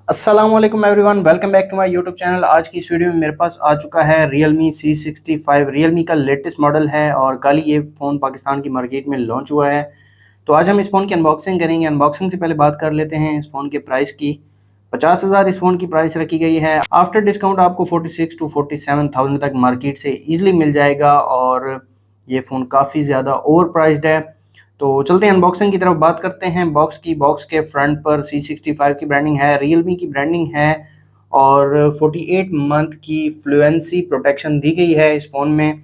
अस्सलाम वालेकुम everyone, welcome back to my YouTube channel. आज की इस वीडियो में मेरे पास आ चुका है Realme C65। Realme का लेटेस्ट मॉडल है और कल ही ये फ़ोन पाकिस्तान की मार्केट में लॉन्च हुआ है। तो आज हम इस फ़ोन की अनबॉक्सिंग करेंगे। अनबॉक्सिंग से पहले बात कर लेते हैं इस फ़ोन के प्राइस की। 50,000 इस फ़ोन की प्राइस रखी गई है। आफ्टर डिस्काउंट आपको 46 टू 47,000 तक मार्केट से ईजिली मिल जाएगा और ये फ़ोन काफ़ी ज़्यादा ओवर प्राइस्ड है। तो चलते हैं अनबॉक्सिंग की तरफ बात करते हैं। बॉक्स के फ्रंट पर C65 की ब्रांडिंग है, Realme की ब्रांडिंग है और 48 मंथ की फ्लुएंसी प्रोटेक्शन दी गई है इस फ़ोन में।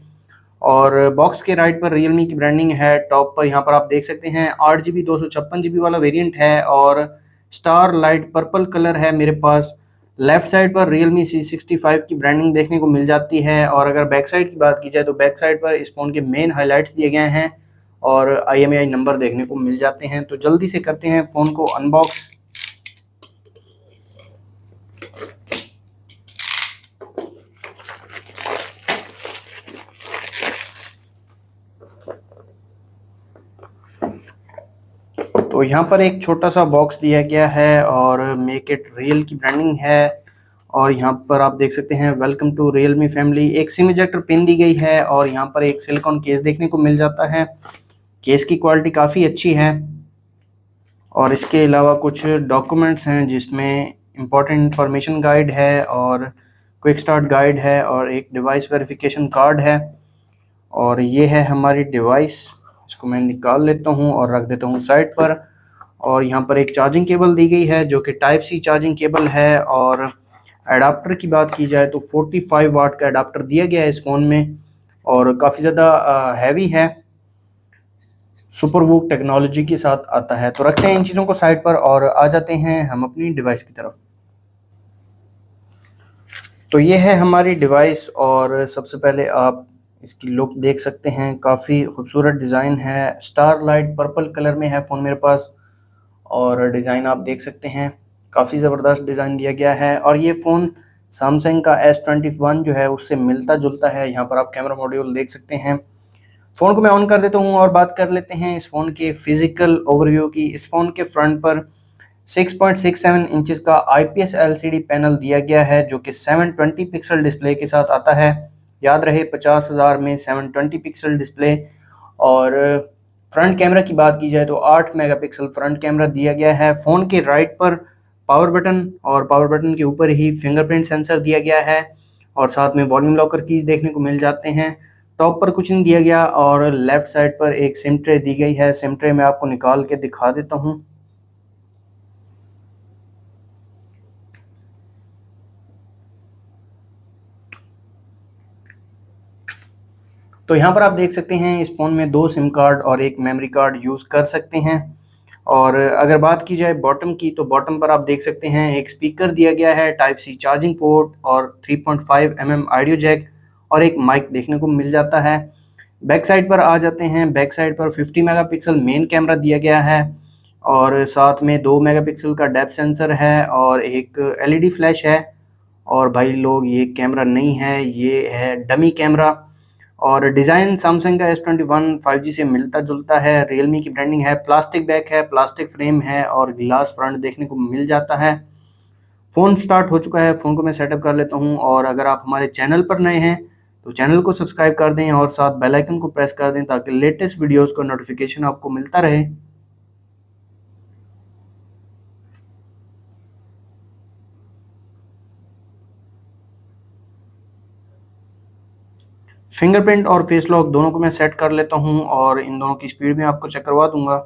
और बॉक्स के राइट पर Realme की ब्रांडिंग है। टॉप पर यहाँ पर आप देख सकते हैं 8GB 256GB वाला वेरिएंट है और स्टार लाइट पर्पल कलर है मेरे पास। लेफ्ट साइड पर Realme C65 की ब्रांडिंग देखने को मिल जाती है। और अगर बैक साइड की बात की जाए तो बैक साइड पर इस फ़ोन के मेन हाइलाइट्स दिए गए हैं और IMEI नंबर देखने को मिल जाते हैं। तो जल्दी से करते हैं फ़ोन को अनबॉक्स। तो यहाँ पर एक छोटा सा बॉक्स दिया गया है और मेक इट रियल की ब्रांडिंग है। और यहाँ पर आप देख सकते हैं वेलकम टू Realme फैमिली। एक सिम इजेक्टर पिन दी गई है और यहाँ पर एक सिलिकॉन केस देखने को मिल जाता है। केस की क्वालिटी काफ़ी अच्छी है और इसके अलावा कुछ डॉक्यूमेंट्स हैं जिसमें इम्पोर्टेंट इंफॉर्मेशन गाइड है और क्विक स्टार्ट गाइड है और एक डिवाइस वेरिफिकेशन कार्ड है। और ये है हमारी डिवाइस। इसको मैं निकाल लेता हूँ और रख देता हूँ साइड पर। और यहाँ पर एक चार्जिंग केबल दी गई है जो कि टाइप सी चार्जिंग केबल है। और एडाप्टर की बात की जाए तो 45 वाट का एडाप्टर दिया गया है इस फ़ोन में और काफ़ी ज़्यादा हैवी है। सुपर वूक टेक्नोलॉजी के साथ आता है। तो रखते हैं इन चीज़ों को साइड पर और आ जाते हैं हम अपनी डिवाइस की तरफ। तो ये है हमारी डिवाइस और सबसे पहले आप इसकी लुक देख सकते हैं। काफ़ी खूबसूरत डिज़ाइन है। स्टार लाइट पर्पल कलर में है फ़ोन मेरे पास और डिज़ाइन आप देख सकते हैं, काफ़ी ज़बरदस्त डिज़ाइन दिया गया है। और ये फ़ोन सैमसंग का S21 जो है उससे मिलता जुलता है। यहाँ पर आप कैमरा मॉड्यूल देख सकते हैं। फ़ोन को मैं ऑन कर देता हूँ और बात कर लेते हैं इस फ़ोन के फिजिकल ओवरव्यू की। इस फ़ोन के फ्रंट पर 6.67 इंचेस का IPS LCD पैनल दिया गया है जो कि 720 पिक्सल डिस्प्ले के साथ आता है। याद रहे 50,000 में 720 पिक्सल डिस्प्ले। और फ्रंट कैमरा की बात की जाए तो 8 मेगापिक्सल फ्रंट कैमरा दिया गया है। फ़ोन के राइट पर पावर बटन और पावर बटन के ऊपर ही फिंगरप्रिंट सेंसर दिया गया है और साथ में वॉल्यूम लॉकर कीज देखने को मिल जाते हैं। टॉप पर कुछ नहीं दिया गया और लेफ्ट साइड पर एक सिम ट्रे दी गई है। सिम ट्रे मैं आपको निकाल के दिखा देता हूँ। तो यहाँ पर आप देख सकते हैं इस फ़ोन में 2 सिम कार्ड और एक मेमोरी कार्ड यूज़ कर सकते हैं। और अगर बात की जाए बॉटम की तो बॉटम पर आप देख सकते हैं एक स्पीकर दिया गया है, टाइप सी चार्जिंग पोर्ट और 3.5 ऑडियो जैक और एक माइक देखने को मिल जाता है। बैक साइड पर आ जाते हैं। बैक साइड पर 50 मेगापिक्सल मेन कैमरा दिया गया है और साथ में 2 मेगापिक्सल का डेप्थ सेंसर है और एक LED फ्लैश है। और भाई लोग ये कैमरा नहीं है, ये है डमी कैमरा। और डिज़ाइन सैमसंग का S21 5G से मिलता जुलता है। Realme की ब्रांडिंग है। प्लास्टिक बैक है, प्लास्टिक फ्रेम है और ग्लास फ्रंट देखने को मिल जाता है। फ़ोन स्टार्ट हो चुका है। फ़ोन को मैं सेटअप कर लेता हूँ और अगर आप हमारे चैनल पर नए हैं तो चैनल को सब्सक्राइब कर दें और साथ बेल आइकन को प्रेस कर दें ताकि लेटेस्ट वीडियोज़ का नोटिफिकेशन आपको मिलता रहे। फिंगरप्रिंट और फेस लॉक दोनों को मैं सेट कर लेता हूँ और इन दोनों की स्पीड भी आपको चेक करवा दूंगा।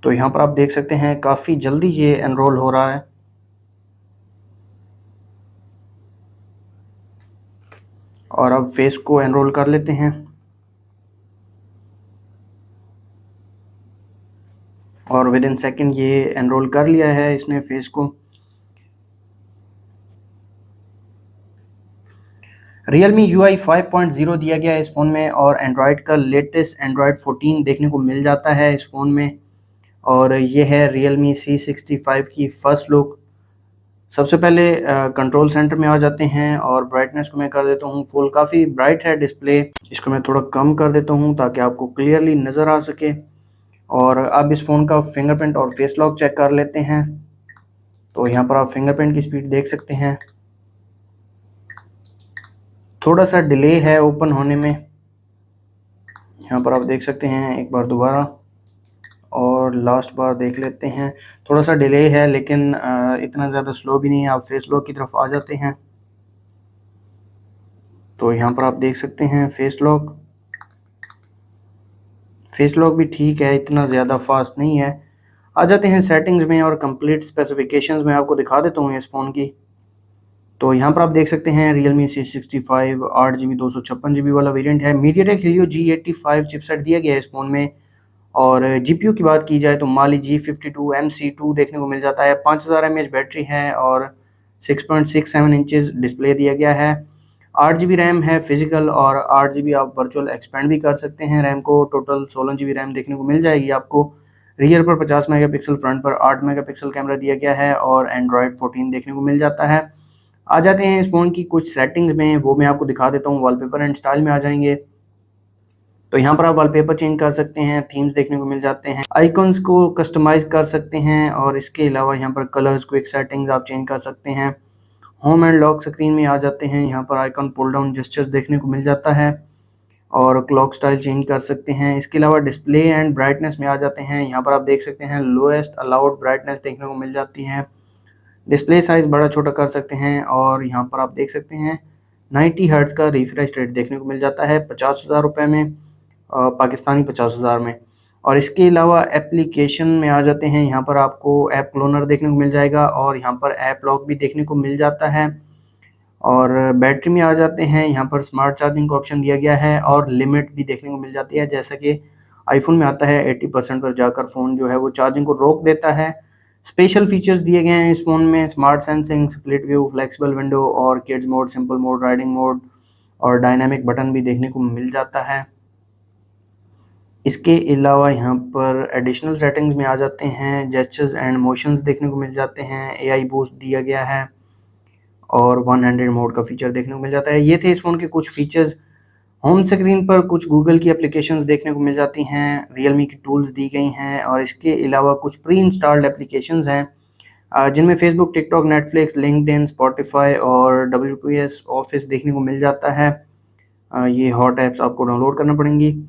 तो यहाँ पर आप देख सकते हैं काफ़ी जल्दी ये एनरोल हो रहा है। और अब फेस को एनरोल कर लेते हैं और विद इन सेकेंड ये एनरोल कर लिया है इसने फेस को। Realme UI 5.0 दिया गया है इस फ़ोन में और एंड्रॉयड का लेटेस्ट एंड्रॉयड 14 देखने को मिल जाता है इस फ़ोन में। और ये है Realme C65 की फर्स्ट लुक। सबसे पहले कंट्रोल सेंटर में आ जाते हैं और ब्राइटनेस को मैं कर देता हूँ फुल। काफ़ी ब्राइट है डिस्प्ले, इसको मैं थोड़ा कम कर देता हूँ ताकि आपको क्लियरली नज़र आ सके। और अब इस फ़ोन का फिंगरप्रिंट और फेस लॉक चेक कर लेते हैं। तो यहाँ पर आप फिंगरप्रिंट की स्पीड देख सकते हैं, थोड़ा सा डिले है ओपन होने में। यहाँ पर आप देख सकते हैं, एक बार दोबारा और लास्ट बार देख लेते हैं। थोड़ा सा डिले है लेकिन इतना ज़्यादा स्लो भी नहीं है। आप फेस लॉक की तरफ आ जाते हैं तो यहाँ पर आप देख सकते हैं फेस लॉक भी ठीक है, इतना ज़्यादा फास्ट नहीं है। आ जाते हैं सेटिंग्स में और कंप्लीट स्पेसिफिकेशंस में आपको दिखा देता हूँ इस फ़ोन की। तो यहाँ पर आप देख सकते हैं Realme C65 8GB 256GB वाला वेरिएंट है। MediaTek Helio G85 चिपसेट दिया गया है इस फ़ोन में। और GPU की बात की जाए तो Mali G52 MC2 देखने को मिल जाता है। 5000 mAh बैटरी है और 6.67 इंचेस डिस्प्ले दिया गया है। 8GB रैम है फिजिकल और 8GB आप वर्चुअल एक्सपेंड भी कर सकते हैं रैम को। टोटल 16GB रैम देखने को मिल जाएगी आपको। रियर पर 50 मेगापिक्सल, फ्रंट पर 8 मेगापिक्सल कैमरा दिया गया है और Android 14 देखने को मिल जाता है। आ जाते हैं इस फ़ोन की कुछ सेटिंग्स में, वो मैं आपको दिखा देता हूँ। वॉलपेपर एंड स्टाइल में आ जाएंगे तो यहाँ पर आप वॉलपेपर चेंज कर सकते हैं, थीम्स देखने को मिल जाते हैं, आइकॉन्स को कस्टमाइज कर सकते हैं और इसके अलावा यहाँ पर कलर्स, क्विक सेटिंग्स आप चेंज कर सकते हैं। होम एंड लॉक स्क्रीन में आ जाते हैं, यहाँ पर आइकॉन पुल डाउन जेस्चर्स देखने को मिल जाता है और क्लॉक स्टाइल चेंज कर सकते हैं। इसके अलावा डिस्प्ले एंड ब्राइटनेस में आ जाते हैं, यहाँ पर आप देख सकते हैं लोएस्ट अलाउड ब्राइटनेस देखने को मिल जाती है। डिस्प्ले साइज़ बड़ा छोटा कर सकते हैं और यहाँ पर आप देख सकते हैं 90 हर्ट्ज़ का रिफ्रेश रेट देखने को मिल जाता है 50,000 रुपये में, पाकिस्तानी 50,000 में। और इसके अलावा एप्लीकेशन में आ जाते हैं, यहाँ पर आपको ऐप क्लोनर देखने को मिल जाएगा और यहाँ पर ऐप लॉक भी देखने को मिल जाता है। और बैटरी में आ जाते हैं, यहाँ पर स्मार्ट चार्जिंग का ऑप्शन दिया गया है और लिमिट भी देखने को मिल जाती है। जैसा कि आईफोन में आता है 80% पर जाकर फ़ोन जो है वो चार्जिंग को रोक देता है। स्पेशल फीचर्स दिए गए हैं इस फ़ोन में, smart sensing, split view, flexible window और kids mode, simple mode, riding mode और डायनामिक बटन भी देखने को मिल जाता है। इसके अलावा यहाँ पर एडिशनल सेटिंग्स में आ जाते हैं, जेस्चर्स एंड मोशंस देखने को मिल जाते हैं, AI बूस्ट दिया गया है और 100 मोड का फीचर देखने को मिल जाता है। ये थे इस फ़ोन के कुछ फीचर्स। होम स्क्रीन पर कुछ गूगल की एप्लीकेशंस देखने को मिल जाती हैं, रियलमी की टूल्स दी गई हैं और इसके अलावा कुछ प्री इंस्टॉल्ड एप्लीकेशंस हैं जिनमें Facebook, TikTok, Netflix, LinkedIn, Spotify और WPS ऑफिस देखने को मिल जाता है। ये हॉट ऐप्स आपको डाउनलोड करना पड़ेंगी।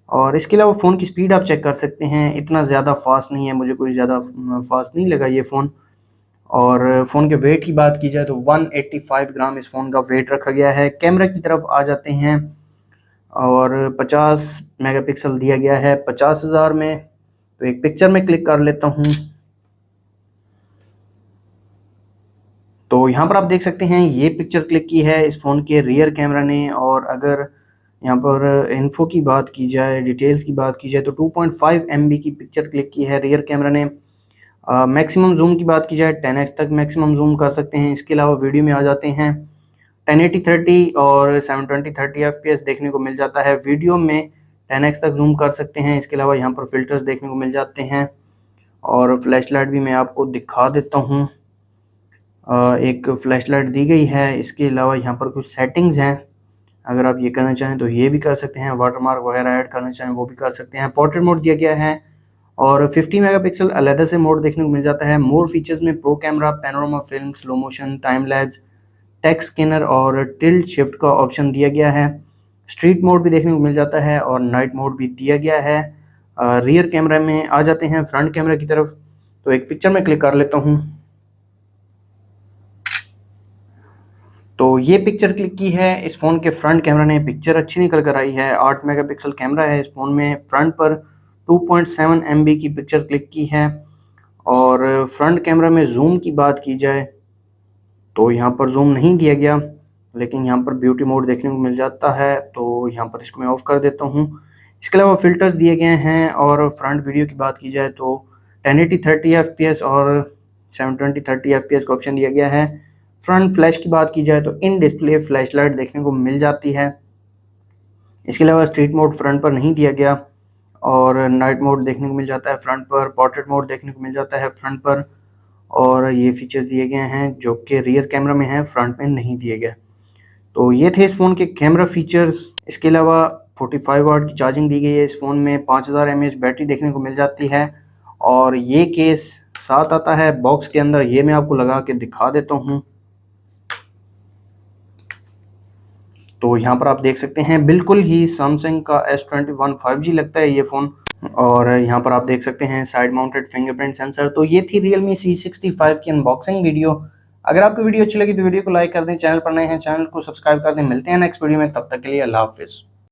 और इसके अलावा फ़ोन की स्पीड आप चेक कर सकते हैं, इतना ज़्यादा फास्ट नहीं है, मुझे कोई ज़्यादा फास्ट नहीं लगा ये फ़ोन। और फ़ोन के वेट की बात की जाए तो 185 ग्राम इस फ़ोन का वेट रखा गया है। कैमरा की तरफ आ जाते हैं और 50 मेगापिक्सल दिया गया है 50,000 में। तो एक पिक्चर में क्लिक कर लेता हूँ तो यहाँ पर आप देख सकते हैं ये पिक्चर क्लिक की है इस फ़ोन के रियर कैमरा ने। और अगर यहाँ पर इन्फो की बात की जाए, डिटेल्स की बात की जाए तो 2.5 MB की पिक्चर क्लिक की है रियर कैमरा ने। मैक्सिमम जूम की बात की जाए 10x तक मैक्सिमम जूम कर सकते हैं। इसके अलावा वीडियो में आ जाते हैं 1080-30 और 720-30 FPS देखने को मिल जाता है। वीडियो में 10x तक जूम कर सकते हैं। इसके अलावा यहाँ पर फिल्टर्स देखने को मिल जाते हैं और फ्लैश लाइट भी मैं आपको दिखा देता हूँ। एक फ्लैश लाइट दी गई है। इसके अलावा यहाँ पर कुछ सेटिंग्स हैं, अगर आप ये करना चाहें तो ये भी कर सकते हैं। वाटरमार्क वगैरह ऐड करना चाहें वो भी कर सकते हैं। पोर्ट्रेट मोड दिया गया है और 50 मेगापिक्सल अलग से मोड देखने को मिल जाता है। मोर फीचर्स में pro camera, panorama film, slow motion, time lapse, text scanner और टिल्ट शिफ्ट का ऑप्शन दिया गया है। स्ट्रीट मोड भी देखने को मिल जाता है और नाइट मोड भी दिया गया है। रियर कैमरा में आ जाते हैं फ्रंट कैमरा की तरफ तो एक पिक्चर में क्लिक कर लेता हूँ तो ये पिक्चर क्लिक की है इस फ़ोन के फ्रंट कैमरा ने। पिक्चर अच्छी निकल कर आई है। 8 मेगापिक्सल कैमरा है इस फ़ोन में। फ्रंट पर 2.7 MB की पिक्चर क्लिक की है। और फ्रंट कैमरा में जूम की बात की जाए तो यहाँ पर जूम नहीं दिया गया, लेकिन यहाँ पर ब्यूटी मोड देखने को मिल जाता है तो यहाँ पर इसको मैं ऑफ़ कर देता हूँ। इसके अलावा फ़िल्टर्स दिए गए हैं और फ्रंट वीडियो की बात की जाए तो 1080-30 FPS और 720-30 FPS का ऑप्शन दिया गया है। फ्रंट फ्लैश की बात की जाए तो इन डिस्प्ले फ्लैश लाइट देखने को मिल जाती है। इसके अलावा स्ट्रीट मोड फ्रंट पर नहीं दिया गया और नाइट मोड देखने को मिल जाता है फ्रंट पर, पोर्ट्रेट मोड देखने को मिल जाता है फ्रंट पर, और ये फीचर्स दिए गए हैं जो कि रियर कैमरा में है, फ्रंट में नहीं दिए गए। तो ये थे इस फ़ोन के कैमरा फीचर्स। इसके अलावा 45 वाट की चार्जिंग दी गई है इस फ़ोन में, 5000 mAh बैटरी देखने को मिल जाती है, और ये केस साथ आता है बॉक्स के अंदर। ये मैं आपको लगा के दिखा देता हूँ। तो यहाँ पर आप देख सकते हैं बिल्कुल ही सैमसंग का S21 5G लगता है ये फ़ोन। और यहाँ पर आप देख सकते हैं साइड माउंटेड फिंगरप्रिंट सेंसर। तो ये थी Realme C65 की अनबॉक्सिंग वीडियो। अगर आपको वीडियो अच्छी लगी तो वीडियो को लाइक कर दें, चैनल पर नए हैं चैनल को सब्सक्राइब कर दें। मिलते हैं नेक्स्ट वीडियो में, तब तक के लिए अल्लाह हाफिज़।